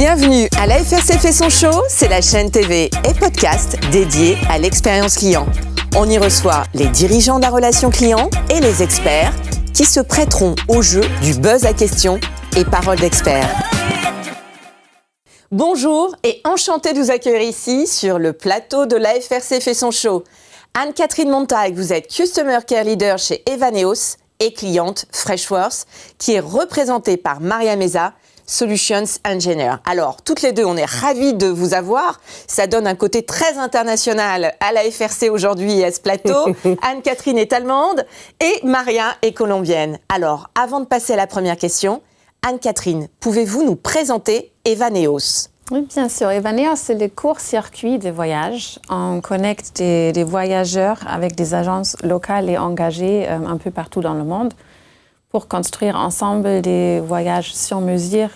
Bienvenue à l'AFRC fait son show, c'est la chaîne TV et podcast dédiée à l'expérience client. On y reçoit les dirigeants de la relation client et les experts qui se prêteront au jeu du buzz à questions et paroles d'experts. Bonjour et enchantée de vous accueillir ici sur le plateau de l'AFRC fait son show. Anne-Catherine Montag, vous êtes Customer Care Leader chez Evaneos et cliente Freshworks, qui est représentée par Maria Meza, Solutions Engineer. Alors, toutes les deux, on est ravis de vous avoir. Ça donne un côté très international à la FRC aujourd'hui à ce plateau. Anne-Catherine est allemande et Maria est colombienne. Alors, avant de passer à la première question, Anne-Catherine, pouvez-vous nous présenter Evaneos ? Oui, bien sûr. Evaneos, c'est le court-circuit des voyages. On connecte des voyageurs avec des agences locales et engagées un peu partout dans le monde pour construire ensemble des voyages sur mesure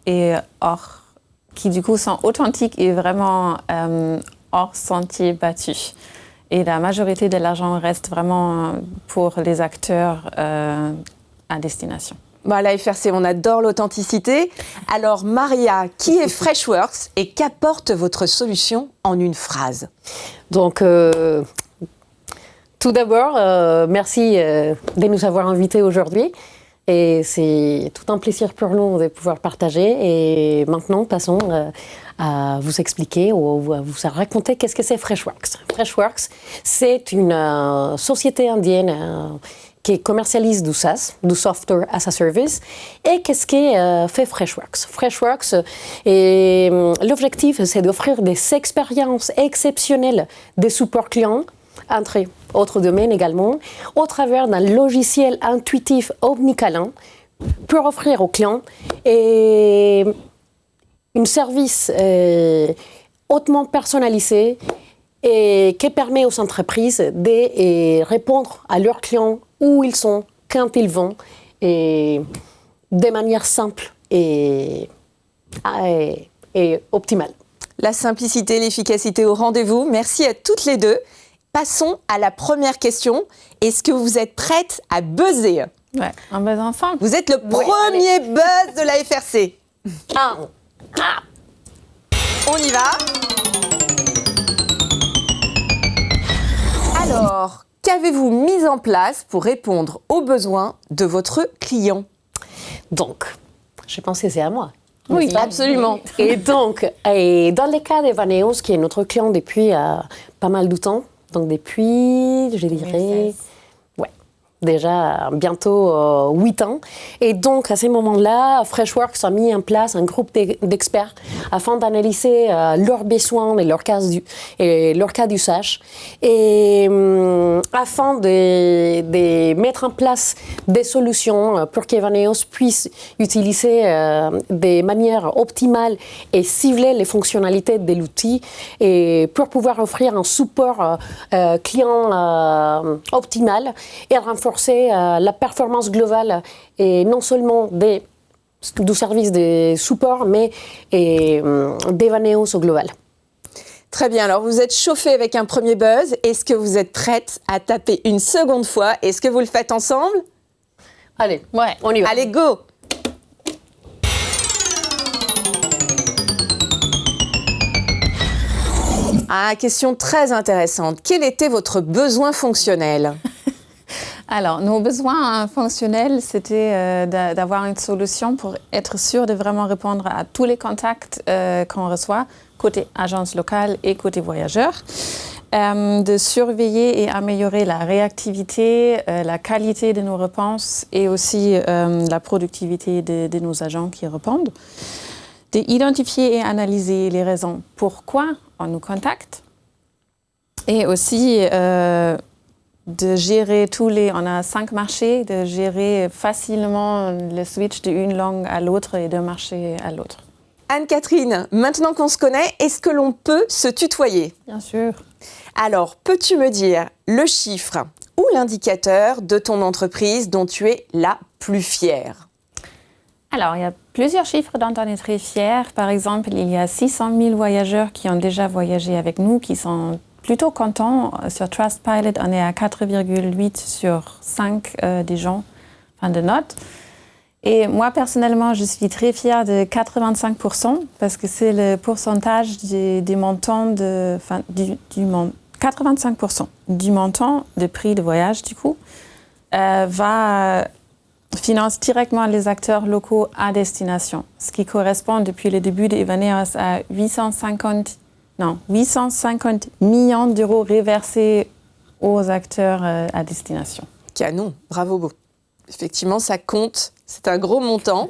et hors, qui du coup sont authentiques et vraiment hors sentier battu. Et la majorité de l'argent reste vraiment pour les acteurs à destination. Bon, à la FRC, on adore l'authenticité. Alors, Maria, qui est Freshworks et qu'apporte votre solution en une phrase ? Donc, tout d'abord, merci de nous avoir invités aujourd'hui. Et c'est tout un plaisir pour nous de pouvoir partager. Et maintenant, passons à vous expliquer ou à vous raconter qu'est-ce que c'est Freshworks. Freshworks, c'est une société indienne qui commercialise du SaaS, du Software as a Service. Et qu'est-ce que fait Freshworks ? Freshworks, l'objectif, c'est d'offrir des expériences exceptionnelles de support client, entre autres domaines également, au travers d'un logiciel intuitif omnicanal pour offrir aux clients un service hautement personnalisé et qui permet aux entreprises de répondre à leurs clients où ils sont, quand ils vont, et de manière simple et optimale. La simplicité, l'efficacité au rendez-vous. Merci à toutes les deux. Passons à la première question. Est-ce que vous êtes prêtes à buzzer ? Ouais, on buzz ensemble. Vous êtes le premier buzz de la FRC. On y va. Alors, qu'avez-vous mis en place pour répondre aux besoins de votre client ? Donc, je pense que c'est à moi. Oui, absolument. Et donc, dans le cas d'Evaneos, qui est notre client depuis pas mal de temps, donc depuis, je dirais, déjà bientôt 8 ans. Et donc, à ce moment-là, Freshworks a mis en place un groupe d'experts afin d'analyser leurs besoins et leur cas d'usage. Et afin de mettre en place des solutions pour qu'Evaneos puisse utiliser de manière optimale et cibler les fonctionnalités de l'outil et pour pouvoir offrir un support client optimal et renforcer la performance globale et non seulement du service de support, mais d'Evaneos au global. Très bien, alors vous êtes chauffé avec un premier buzz. Est-ce que vous êtes prête à taper une seconde fois ? Est-ce que vous le faites ensemble ? Allez, on y va. Allez, go ! Ah, question très intéressante. Quel était votre besoin fonctionnel ? Alors, nos besoins fonctionnels, c'était d'avoir une solution pour être sûr de vraiment répondre à tous les contacts qu'on reçoit, côté agence locale et côté voyageurs, de surveiller et améliorer la réactivité, la qualité de nos réponses et aussi la productivité de nos agents qui répondent, d'identifier et analyser les raisons pourquoi on nous contacte et aussi de gérer on a 5 marchés, de gérer facilement le switch d'une langue à l'autre et d'un marché à l'autre. Anne-Catherine, maintenant qu'on se connaît, est-ce que l'on peut se tutoyer ? Bien sûr. Alors, peux-tu me dire le chiffre ou l'indicateur de ton entreprise dont tu es la plus fière ? Alors, il y a plusieurs chiffres dont on est très fiers. Par exemple, il y a 600 000 voyageurs qui ont déjà voyagé avec nous, qui sont plutôt contents. Sur Trustpilot, on est à 4,8 sur 5 des gens, de notes. Et moi, personnellement, je suis très fière de 85% parce que c'est le pourcentage des montants 85% du montant de prix de voyage, du coup, finance directement les acteurs locaux à destination, ce qui correspond depuis le début d'Evaneos à 850 millions d'euros reversés aux acteurs à destination. Canon, bravo. Effectivement, ça compte, c'est un gros montant.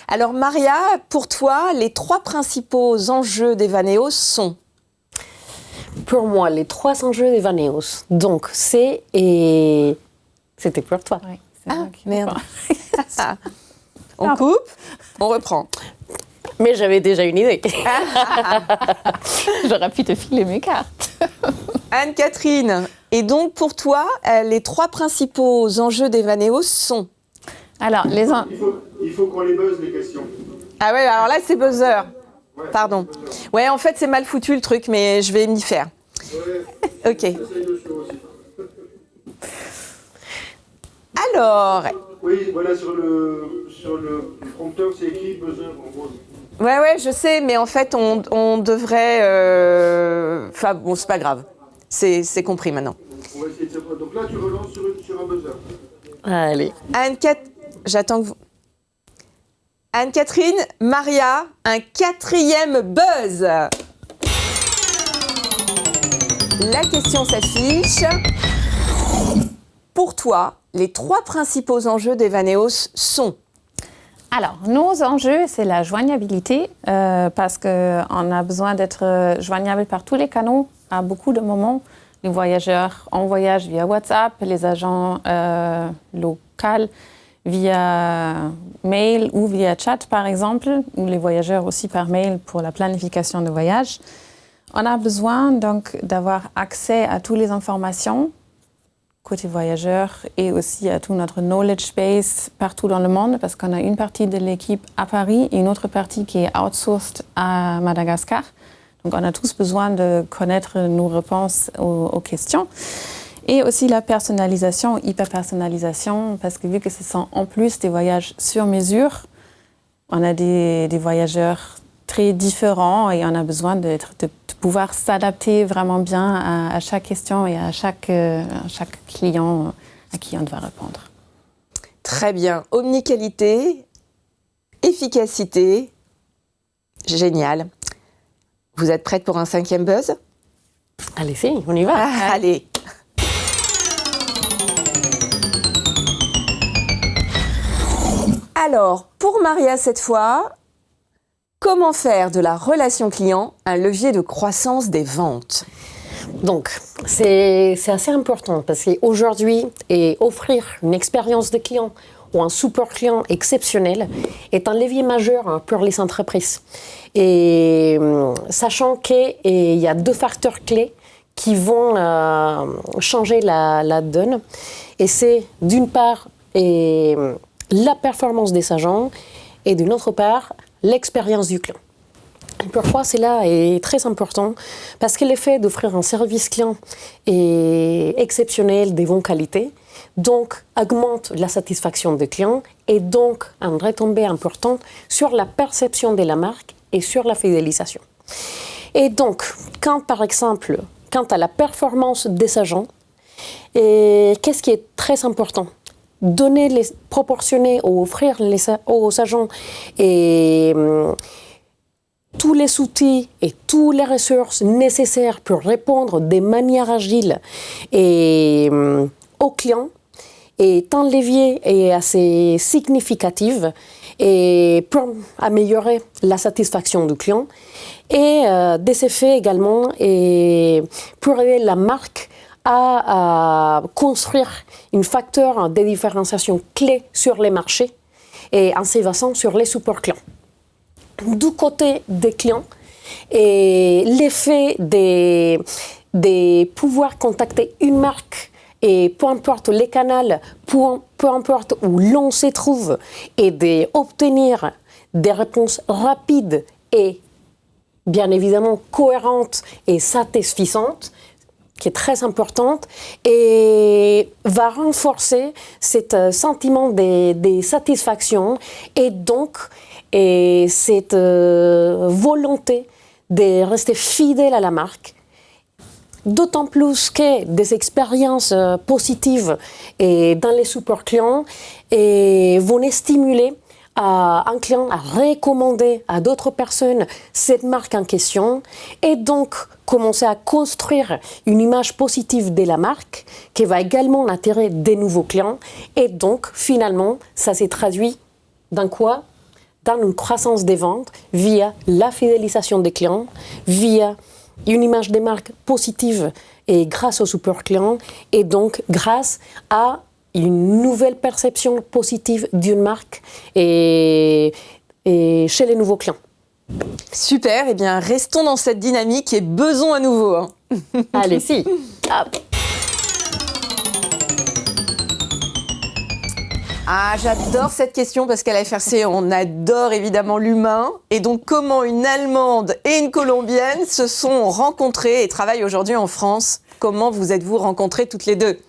Alors Maria, pour toi, les 3 principaux enjeux d'Evaneos sont? Pour moi, les 3 enjeux d'Evaneos, donc c'est... et c'était pour toi. Oui, merde. On coupe, on reprend. Mais j'avais déjà une idée. J'aurais pu te filer mes cartes. Anne-Catherine, et donc pour toi, les 3 principaux enjeux d'Evaneos sont? Alors, il faut qu'on les buzz, les questions. Ah ouais, alors là, c'est buzzer. Pardon. Ouais, en fait, c'est mal foutu le truc, mais je vais m'y faire. Ouais. Ok. Alors... Oui, voilà, sur le prompteur, c'est écrit buzzer, en gros. Ouais, je sais, mais en fait, on devrait... Enfin, bon, c'est pas grave. C'est compris maintenant. On va essayer de savoir. Donc là, tu relances sur un buzzer. Allez. J'attends que vous... Anne-Catherine, Maria, un 4e buzz. La question s'affiche. Pour toi, les 3 principaux enjeux d'Evaneos sont? Alors, nos enjeux, c'est la joignabilité, parce qu'on a besoin d'être joignable par tous les canaux à beaucoup de moments. Les voyageurs en voyage via WhatsApp, les agents locaux via mail ou via chat, par exemple, ou les voyageurs aussi par mail pour la planification de voyage. On a besoin donc d'avoir accès à toutes les informations côté voyageurs et aussi à tout notre knowledge base partout dans le monde, parce qu'on a une partie de l'équipe à Paris et une autre partie qui est outsourced à Madagascar. Donc on a tous besoin de connaître nos réponses aux questions. Et aussi la personnalisation, hyper-personnalisation, parce que vu que ce sont en plus des voyages sur mesure, on a des voyageurs très différents et on a besoin de pouvoir s'adapter vraiment bien à chaque question et à chaque client à qui on doit répondre. Très bien. Omniqualité, efficacité, génial. Vous êtes prête pour un 5e buzz? Allez-y, on y va. Allez. Alors, pour Maria cette fois, comment faire de la relation client un levier de croissance des ventes? Donc, c'est assez important parce qu'aujourd'hui, offrir une expérience de client ou un support client exceptionnel est un levier majeur pour les entreprises. Et sachant qu'il y a 2 facteurs clés qui vont changer la donne, et c'est d'une part la performance des agents et d'une autre part l'expérience du client. Et parfois, cela est très important parce que l'effet d'offrir un service client est exceptionnel, de bonne qualité, donc augmente la satisfaction des clients et donc une retombée importante sur la perception de la marque et sur la fidélisation. Et donc, par exemple, quant à la performance des agents, qu'est-ce qui est très important? Proportionner ou offrir aux agents tous les outils et toutes les ressources nécessaires pour répondre de manière agile aux clients est un levier assez significatif et pour améliorer la satisfaction du client et des effets également et pour aider la marque à construire un facteur de différenciation clé sur les marchés et en s'évaluant sur les supports clients. Du côté des clients, et l'effet de pouvoir contacter une marque et peu importe les canaux, peu importe où l'on se trouve, et d'obtenir des réponses rapides et bien évidemment cohérentes et satisfaisantes, qui est très importante et va renforcer ce sentiment des satisfactions et donc cette volonté de rester fidèle à la marque. D'autant plus que des expériences positives dans les super clients vont les stimuler à un client à recommander à d'autres personnes cette marque en question et donc commencer à construire une image positive de la marque qui va également attirer des nouveaux clients et donc finalement ça s'est traduit dans quoi ? Dans une croissance des ventes via la fidélisation des clients, via une image des marques positive et grâce aux super clients et donc grâce à une nouvelle perception positive d'une marque et chez les nouveaux clients. Super, eh bien restons dans cette dynamique et buzzons à nouveau. Hein. Allez, si. Hop. Ah, j'adore cette question parce qu'à la FRC, on adore évidemment l'humain. Et donc, comment une Allemande et une Colombienne se sont rencontrées et travaillent aujourd'hui en France? Comment vous êtes-vous rencontrées toutes les deux?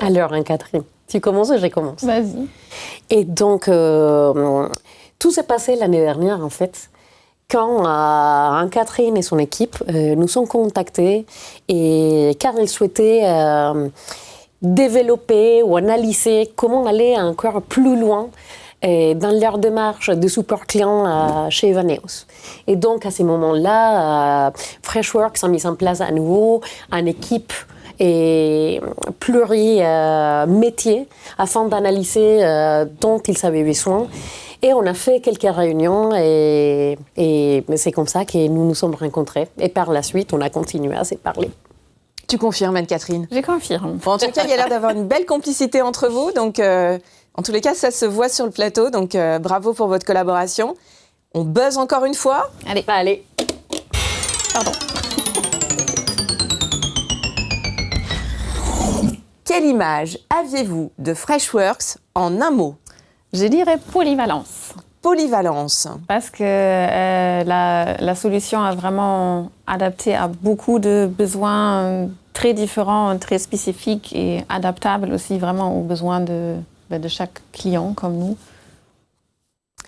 Alors, Anne-Catherine, tu commences ou je commence? Vas-y. Et donc, tout s'est passé l'année dernière, en fait, quand Anne-Catherine et son équipe nous sont contactés car ils souhaitaient développer ou analyser comment aller encore plus loin dans leur démarche de super client chez Evaneos. Et donc, à ce moment-là, Freshworks a mis en place à nouveau une équipe et pluri-métier afin d'analyser dont ils avaient besoin. Et on a fait quelques réunions et c'est comme ça que nous nous sommes rencontrés. Et par la suite, on a continué à se parler. Tu confirmes, Anne-Catherine? Je confirme. Bon, en tout cas, il y a l'air d'avoir une belle complicité entre vous. Donc, en tous les cas, ça se voit sur le plateau. Donc, bravo pour votre collaboration. On buzz encore une fois. Allez. Allez. Pardon. Quelle image aviez-vous de Freshworks en un mot? Je dirais polyvalence. Polyvalence. Parce que la solution est vraiment adaptée à beaucoup de besoins très différents, très spécifiques et adaptables aussi vraiment aux besoins de chaque client comme nous.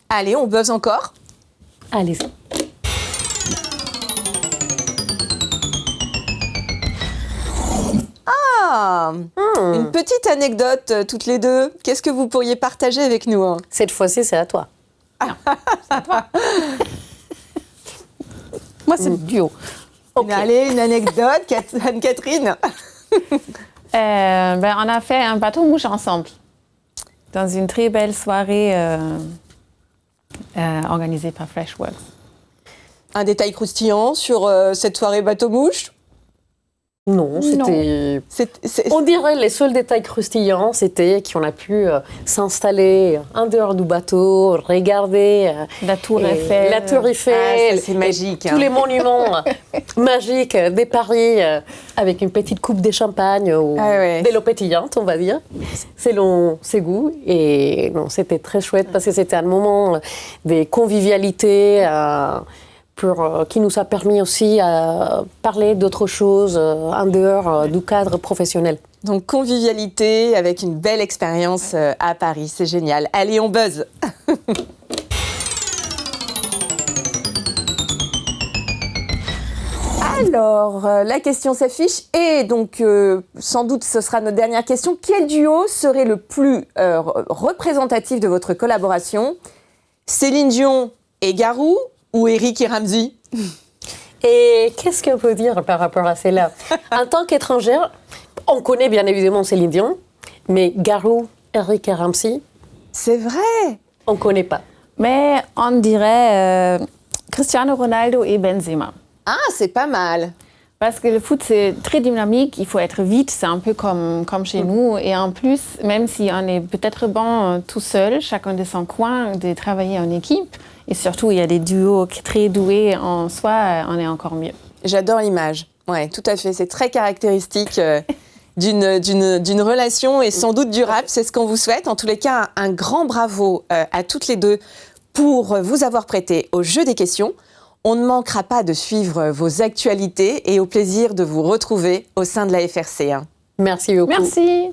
Allez, on buzz encore. Allez-y. Ah, une petite anecdote toutes les deux. Qu'est-ce que vous pourriez partager avec nous, hein? Cette fois-ci, c'est à toi. Moi, c'est le duo. Okay. Allez, une anecdote, Anne-Catherine. On a fait un bateau-mouche ensemble dans une très belle soirée organisée par Freshworks. Un détail croustillant sur cette soirée bateau-mouche? Non, c'était... On dirait les seuls détails croustillants, c'était qu'on a pu s'installer en dehors du bateau, regarder la Tour Eiffel. La Tour Eiffel. Ah, ça, c'est magique. Tous les monuments magiques de Paris avec une petite coupe de champagne ou de l'eau pétillante, on va dire, selon ses goûts. Et non, c'était très chouette parce que c'était un moment de convivialité qui nous a permis aussi à parler d'autres choses en dehors du cadre professionnel. Donc convivialité avec une belle expérience à Paris, c'est génial. Allez, on buzz. Alors, la question s'affiche et donc sans doute ce sera notre dernière question. Quel duo serait le plus représentatif de votre collaboration? Céline Dion et Garou ou Eric et Ramzy? Et qu'est-ce qu'on peut dire par rapport à cela? En tant qu'étrangère, on connaît bien évidemment Céline Dion, mais Garou, Eric et Ramzy, c'est vrai, on ne connaît pas. Mais on dirait Cristiano Ronaldo et Benzema. Ah, c'est pas mal. Parce que le foot, c'est très dynamique, il faut être vite, c'est un peu comme chez nous. Et en plus, même si on est peut-être bon tout seul, chacun de son coin, de travailler en équipe, et surtout, il y a des duos très doués en soi, on est encore mieux. J'adore l'image. Oui, tout à fait. C'est très caractéristique d'une relation et sans doute durable. C'est ce qu'on vous souhaite. En tous les cas, un grand bravo à toutes les deux pour vous avoir prêté au jeu des questions. On ne manquera pas de suivre vos actualités et au plaisir de vous retrouver au sein de la FRC1. Merci beaucoup. Merci.